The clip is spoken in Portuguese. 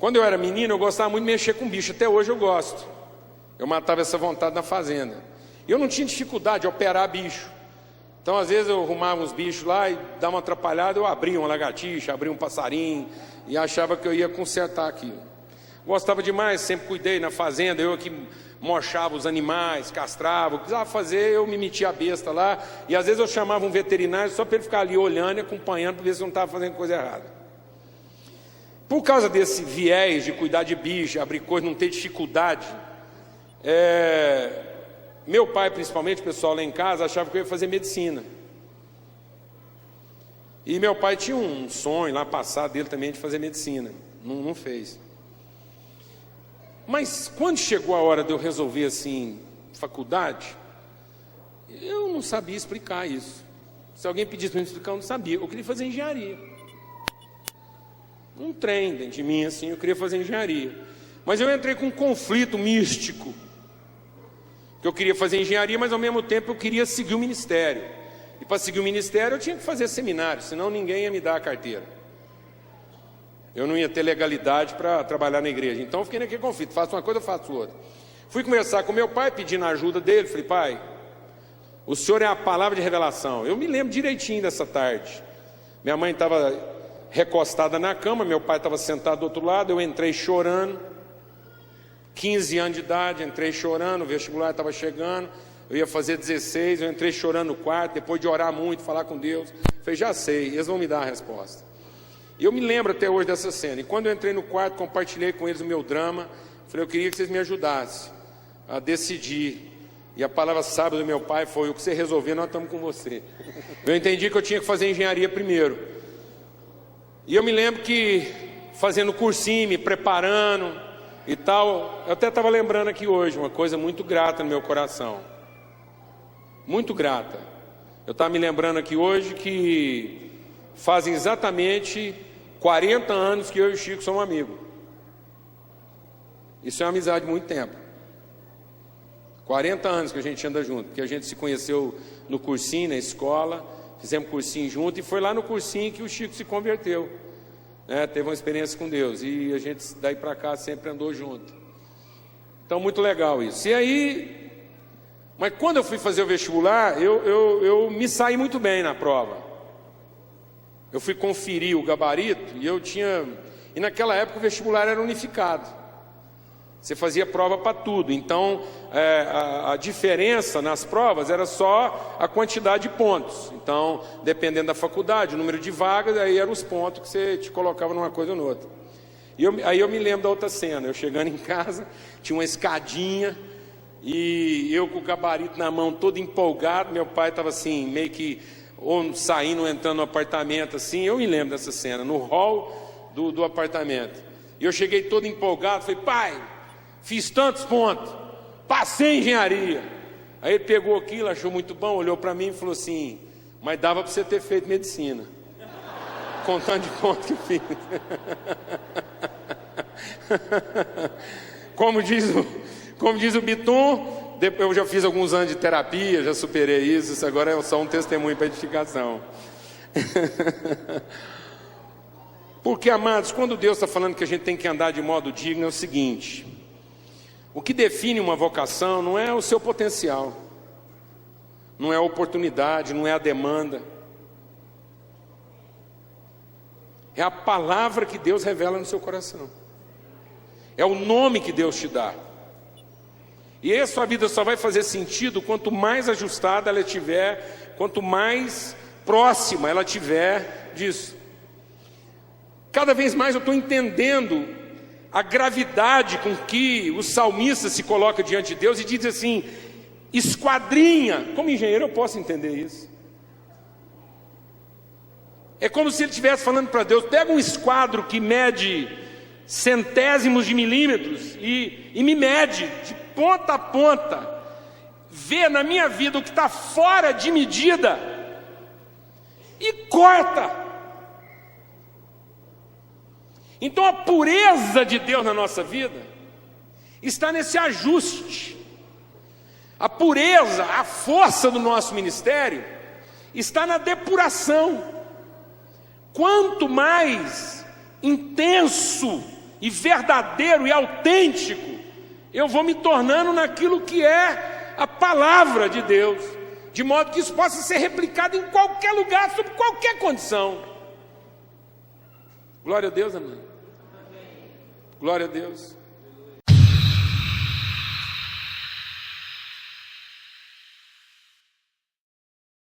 Quando eu era menino, eu gostava muito de mexer com bicho, até hoje eu gosto. Eu matava essa vontade na fazenda. Eu não tinha dificuldade de operar bicho. Então, às vezes, eu arrumava uns bichos lá e dava uma atrapalhada, eu abria uma lagartixa, abria um passarinho e achava que eu ia consertar aquilo. Gostava demais, sempre cuidei na fazenda, eu que mochava os animais, castrava, o que precisava fazer, eu me metia a besta lá, e às vezes eu chamava um veterinário só para ele ficar ali olhando e acompanhando, para ver se eu não estava fazendo coisa errada. Por causa desse viés de cuidar de bicho, abrir coisa, não ter dificuldade, meu pai, principalmente, o pessoal lá em casa, achava que eu ia fazer medicina. E meu pai tinha um sonho lá passado dele também de fazer medicina, não fez. Mas quando chegou a hora de eu resolver assim, faculdade, eu não sabia explicar isso. Se alguém pedisse para me explicar, eu não sabia. Eu queria fazer engenharia. Um trem dentro de mim assim, eu queria fazer engenharia. Mas eu entrei com um conflito místico. Que eu queria fazer engenharia, mas ao mesmo tempo eu queria seguir o ministério. E para seguir o ministério eu tinha que fazer seminário, senão ninguém ia me dar a carteira. Eu não ia ter legalidade para trabalhar na igreja. Então eu fiquei naquele conflito, faço uma coisa, eu faço outra. Fui conversar com meu pai, pedindo a ajuda dele. Falei, pai, o senhor é a palavra de revelação. Eu me lembro direitinho dessa tarde. Minha mãe estava recostada na cama, meu pai estava sentado do outro lado, eu entrei chorando, 15 anos de idade, entrei chorando, o vestibular estava chegando, eu ia fazer 16, eu entrei chorando no quarto, depois de orar muito, falar com Deus, falei, já sei, eles vão me dar a resposta. E eu me lembro até hoje dessa cena, e quando eu entrei no quarto, compartilhei com eles o meu drama, falei, eu queria que vocês me ajudassem a decidir, e a palavra sábia do meu pai foi, o que você resolver, nós estamos com você. Eu entendi que eu tinha que fazer engenharia primeiro. E eu me lembro que fazendo cursinho, me preparando e tal, eu até estava lembrando aqui hoje, uma coisa muito grata no meu coração. Muito grata. Eu estava me lembrando aqui hoje que fazem exatamente 40 anos que eu e o Chico somos amigos. Isso é uma amizade de muito tempo. 40 anos que a gente anda junto, porque a gente se conheceu no cursinho, na escola, fizemos cursinho junto, e foi lá no cursinho que o Chico se converteu, né? Teve uma experiência com Deus, e a gente daí para cá sempre andou junto. Então muito legal isso. E aí, mas quando eu fui fazer o vestibular, eu me saí muito bem na prova. Eu fui conferir o gabarito, e naquela época o vestibular era unificado. Você fazia prova para tudo, então a diferença nas provas era só a quantidade de pontos. Então, dependendo da faculdade, o número de vagas, aí eram os pontos que você te colocava numa coisa ou noutra. Aí eu me lembro da outra cena, eu chegando em casa, tinha uma escadinha, e eu com o gabarito na mão, todo empolgado, meu pai estava assim, meio que, ou saindo ou entrando no apartamento, assim, eu me lembro dessa cena, no hall do apartamento. E eu cheguei todo empolgado, falei, pai, fiz tantos pontos, passei em engenharia. Aí ele pegou aquilo, achou muito bom, olhou para mim e falou assim, mas dava para você ter feito medicina. Contando de pontos que fiz. Como diz o Biton, eu já fiz alguns anos de terapia, já superei isso agora é só um testemunho para edificação. Porque, amados, quando Deus está falando que a gente tem que andar de modo digno, é o seguinte: o que define uma vocação não é o seu potencial, não é a oportunidade, não é a demanda, é a palavra que Deus revela no seu coração, é o nome que Deus te dá. E aí a sua vida só vai fazer sentido quanto mais ajustada ela estiver, quanto mais próxima ela estiver disso. Cada vez mais eu estou entendendo a gravidade com que o salmista se coloca diante de Deus e diz assim, esquadrinha. Como engenheiro eu posso entender isso. É como se ele estivesse falando para Deus, pega um esquadro que mede centésimos de milímetros e me mede de ponta a ponta, vê na minha vida o que está fora de medida e corta. Então a pureza de Deus na nossa vida está nesse ajuste. A pureza, a força do nosso ministério está na depuração. Quanto mais intenso e verdadeiro e autêntico, eu vou me tornando naquilo que é a palavra de Deus, de modo que isso possa ser replicado em qualquer lugar, sob qualquer condição. Glória a Deus, amém. Glória a Deus.